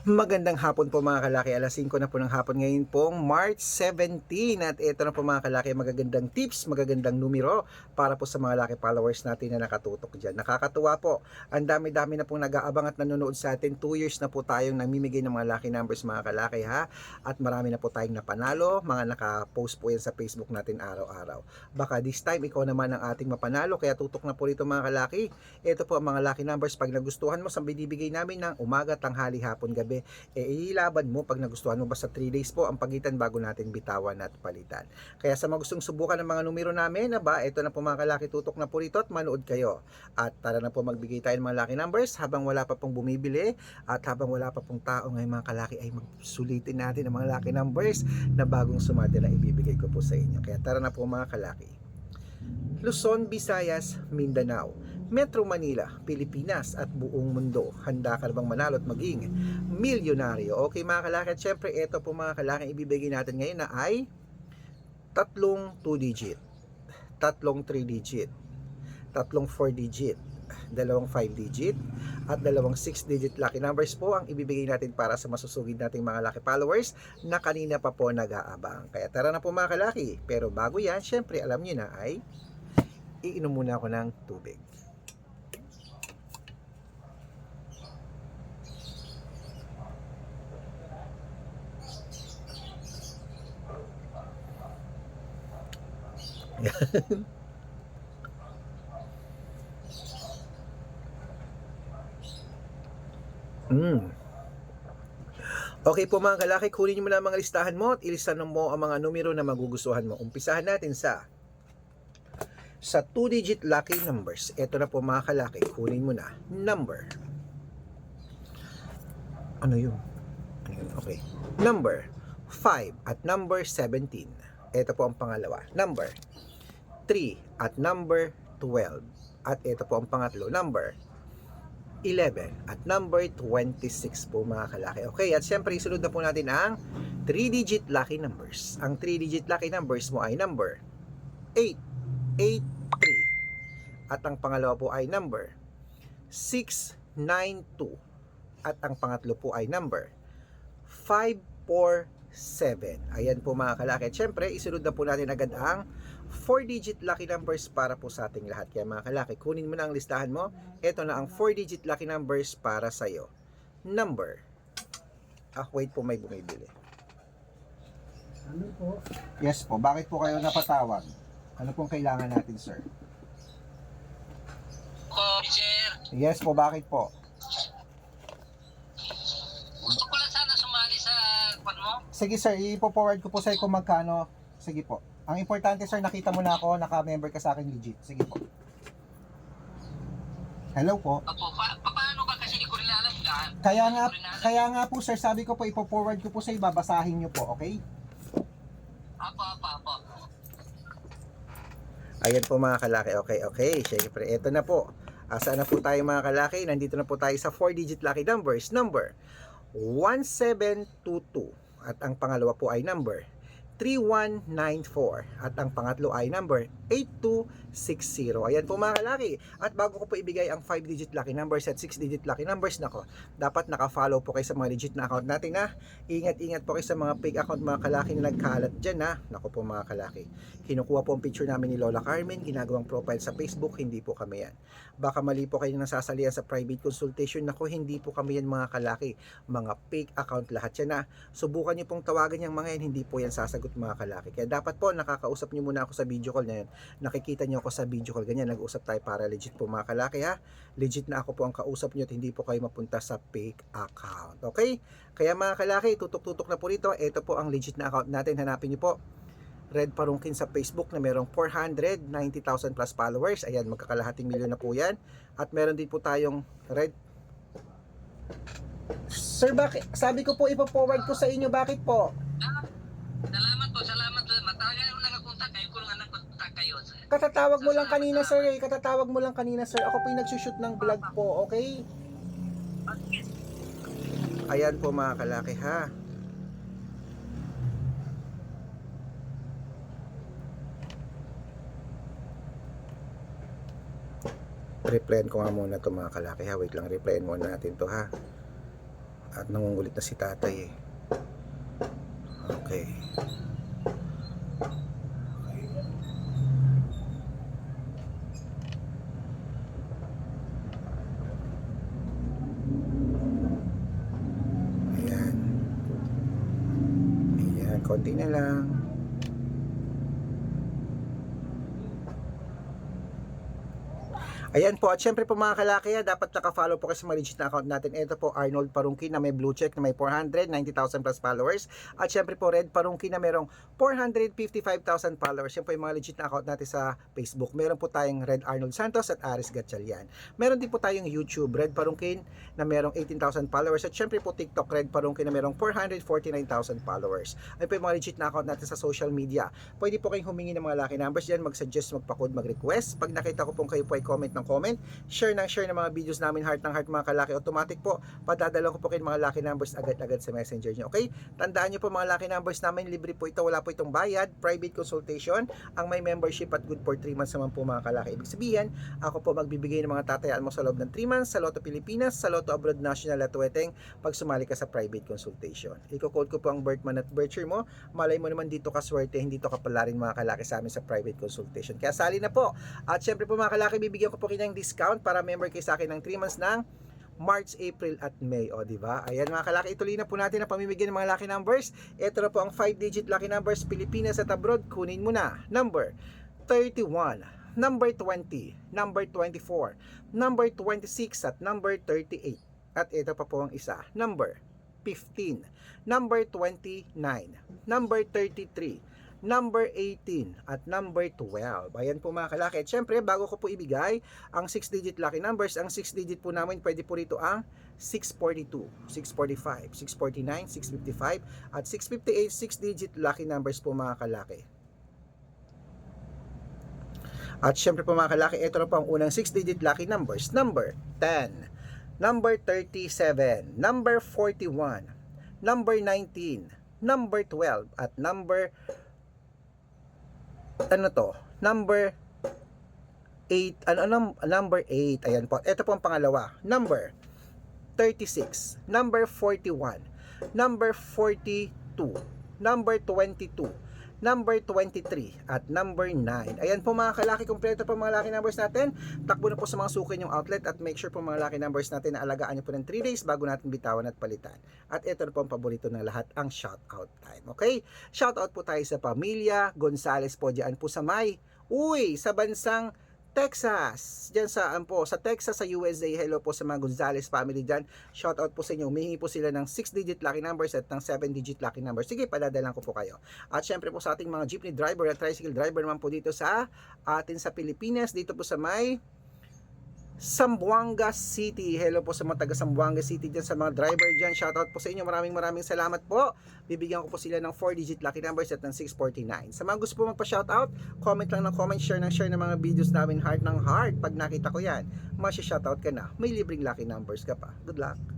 Magandang hapon po mga kalaki, alas 5 na po ng hapon ngayon pong March 17 at ito na po mga kalaki, magagandang tips, magagandang numero para po sa mga laki followers natin na nakatutok dyan. Nakakatuwa po, ang dami-dami na pong nag-aabang at nanonood sa atin. 2 years na po tayong namimigay ng mga lucky numbers mga kalaki ha, at marami na po tayong napanalo, mga nakapost po yan sa Facebook natin araw-araw. Baka this time ikaw naman ang ating mapanalo, kaya tutok na po rito mga kalaki. Ito po ang mga lucky numbers pag nagustuhan mo sa binibigay namin ng umaga, tanghali, hapon, gabi, ilaban mo pag nagustuhan mo. Basta 3 days po ang pagitan bago natin bitawan at palitan. Kaya sa mga gustong subukan ng mga numero namin, ito na po mga kalaki, tutok na po rito at manood kayo. At tara na po magbigay tayo ng mga lucky numbers habang wala pa pong bumibili at habang wala pa pong tao ngayon mga kalaki, ay magsulitin natin ang mga lucky numbers na bagong sumati na ibibigay ko po sa inyo. Kaya tara na po mga kalaki. Luzon, Visayas, Mindanao, Metro Manila, Pilipinas at buong mundo. Handa ka na bang manalo at maging milyonaryo? Okay mga kalaki, at syempre ito po mga kalaki, ibibigay natin ngayon na ay tatlong 2 digit, tatlong 3 digit, tatlong 4 digit, dalawang 5 digit at dalawang 6 digit lucky numbers po ang ibibigay natin para sa masusugid nating mga lucky followers na kanina pa po nag-aabang. Kaya tara na po mga kalaki, pero bago yan, syempre alam nyo na ay iinom muna ako ng tubig. Okay po mga kalaki, kunin mo na mga listahan mo at ilistahan mo ang mga numero na magugustuhan mo. Umpisahan natin sa 2-digit lucky numbers. Ito na po mga kalaki, kunin mo na number. Ano yun? Okay. Number 5 at number 17. Ito po ang pangalawa. Number 3 at number 12. At ito po ang pangatlo. Number 11 at number 26 po mga kalaki. Okay, at syempre isunod na po natin ang 3-digit lucky numbers. Ang 3-digit lucky numbers mo ay number 883 at ang pangalawa po ay number 692 at ang pangatlo po ay number 547. Ayan po mga kalaki. At syempre isunod na po natin agad ang 4-digit lucky numbers para po sa ating lahat. Kaya mga kalaki, kunin mo na ang listahan mo. Ito na ang 4-digit lucky numbers para sa iyo. Number. Wait po, may bumibili. Ano po? Yes po, bakit po kayo napatawag? Ano pong kailangan natin, sir? Sir, Yes po, bakit po? gusto ko lang sana sumali sa kwan mo. Sige sir, ipo-forward ko po sa iyo kung magkano. Sige po. Ang importante sir, nakita mo na ako, naka-member ka sa akin legit. Sige po. Hello po. Opo, paano ba kasi di ko rin alam dahil? Kaya nga po sir, sabi ko po ipo-forward ko po sa iyo, babasahin niyo po, okay? Apo. Ayan po mga kalaki. Okay. Syempre, eto na po. Saan na po tayo mga kalaki? Nandito na po tayo sa 4-digit lucky numbers. Number 1722. At ang pangalawa po ay number 3194 at ang pangatlo ay number 8260. Ayan po mga kalaki. At bago ko po ibigay ang 5-digit lucky numbers at 6-digit lucky numbers, nako, dapat naka-follow po kayo sa mga legit na account natin ha. Ingat po kayo sa mga fake account mga kalaki na nagkalat dyan ha. Nako po mga kalaki, kinukuha po ang picture namin ni Lola Carmen, ginagawang profile sa Facebook, hindi po kami yan. Baka mali po kayo nasasalihan sa private consultation, nako, hindi po kami yan mga kalaki. Mga fake account lahat yan ha. Subukan nyo pong tawagan yung mga yan, hindi po yan sasagot mga kalaki. Kaya dapat po nakakausap nyo muna ako sa video call na yun. Nakikita nyo ako sa video call, ganyan, nag-usap tayo para legit po mga kalaki ha. Legit na ako po ang kausap nyo at hindi po kayo mapunta sa fake account. Okay? Kaya mga kalaki, tutok-tutok na po rito. Ito po ang legit na account natin. Hanapin nyo po Red Parungkin sa Facebook na merong 490,000 plus followers. Ayan, magkakalahating milyon na po yan. At meron din po tayong Red. Sir, bakit? Sabi ko po ipo-forward ko sa inyo. Bakit po? Salamat po. Matagal yung nakakontak kayo. Kung nga nakakontak kayo. Katatawag mo lang kanina sir eh. Katatawag mo lang kanina sir. Ako po yung nagsushoot ng vlog po. Okay? Ayan po mga kalaki ha. replyan ko nga muna to mga kalaki ha. Wait lang, replyan muna natin to ha. At nangungulit na si tatay eh. Okay. Ayan. Ayan, konti na lang. Ayan po, at syempre po mga kalaki, dapat naka-follow po kayo sa mga legit na account natin. Ito po, Arnold Parungki na may blue check na may 490,000 plus followers. At syempre po, Red Parungki na merong 455,000 followers. Yan po yung mga legit na account natin sa Facebook. Meron po tayong Red Arnold Santos at Aris Gatchalian. Meron din po tayong YouTube, Red Parungkin na merong 18,000 followers. At syempre po, TikTok, Red Parungkin na merong 449,000 followers. Ayun po yung mga legit na account natin sa social media. Pwede po kayong humingi ng mga lucky numbers dyan, mag-suggest, magpa-code, mag-request. Pag nakita ko pong kayo po ay comment ng comment, share ng mga videos namin, heart ng heart mga kalaki, automatic po, padadala ko po kayo mga lucky numbers agad-agad sa messenger nyo, okay? Tandaan nyo po mga lucky numbers namin, libre po ito, wala po itong bayad, private consultation, ang may membership at good for 3 months naman po mga kalaki. Ibig sabihin, ako po magbibigay ng mga tatayaan mo sa loob ng 3 months, sa Lotto Pilipinas, sa Lotto Abroad National at Weteng, pag sumali ka sa private consultation. Iko-code ko po ang birth month at birth year mo, malay mo naman dito ka swerte, hindi to kapalarin mga kalaki sa amin sa private consultation. Kaya sali na po. At syempre po mga kalaki, bibigyan ko po kayo ng discount para member kayo sa akin ng 3 months ng March, April at May. O, diba? Ayan mga kalaki, ituloy na po natin ang pamimigay ng mga lucky numbers. Ito na po ang 5-digit lucky numbers, Pilipinas at abroad. Kunin mo na. Number 31, number 20, number 24, number 26 at number 38. At ito pa po ang isa. Number 15, number 29, number 33, number 18 at number 12. Ayan po mga kalaki. At syempre, bago ko po ibigay ang 6-digit lucky numbers, ang 6-digit po namin, pwede po rito ang 642, 645, 649, 655 at 658, 6-digit lucky numbers po mga kalaki. At syempre po mga kalaki, ito na po ang unang 6-digit lucky numbers. Number 10, number 37, number 41, number 19, number 12 at number number 8, number 8. Ayan po. Ito po ang pangalawa. Number 36, number 41, number 42, number 22, number 23 at number 9. Ayan po mga kalaki, kompleto po mga lucky numbers natin. Takbo na po sa mga suki yung outlet at make sure po mga lucky numbers natin na alagaan nyo po ng 3 days bago natin bitawan at palitan. At ito na po ang paborito ng lahat, ang shoutout time. Okay? Shoutout po tayo sa pamilya Gonzales po dyan po sa sa bansang Texas, dyan sa Texas, sa USA. Hello po sa mga Gonzales family dyan. Shout out po sa inyo. Humihingi po sila ng 6-digit lucky numbers at ng 7-digit lucky numbers. Sige, padadalan ko po kayo. At syempre po sa ating mga jeepney driver at tricycle driver naman po dito sa atin sa Pilipinas, dito po sa may Zamboanga City. Hello po sa mga taga Zamboanga City dyan, sa mga driver dyan. Shoutout po sa inyo. Maraming salamat po. Bibigyan ko po sila ng 4-digit lucky numbers at ng 649. Sa mga gusto po magpa-shoutout, comment lang ng comment, share ng mga videos namin, heart ng heart. Pag nakita ko yan, masya-shoutout ka na. May libreng lucky numbers ka pa. Good luck.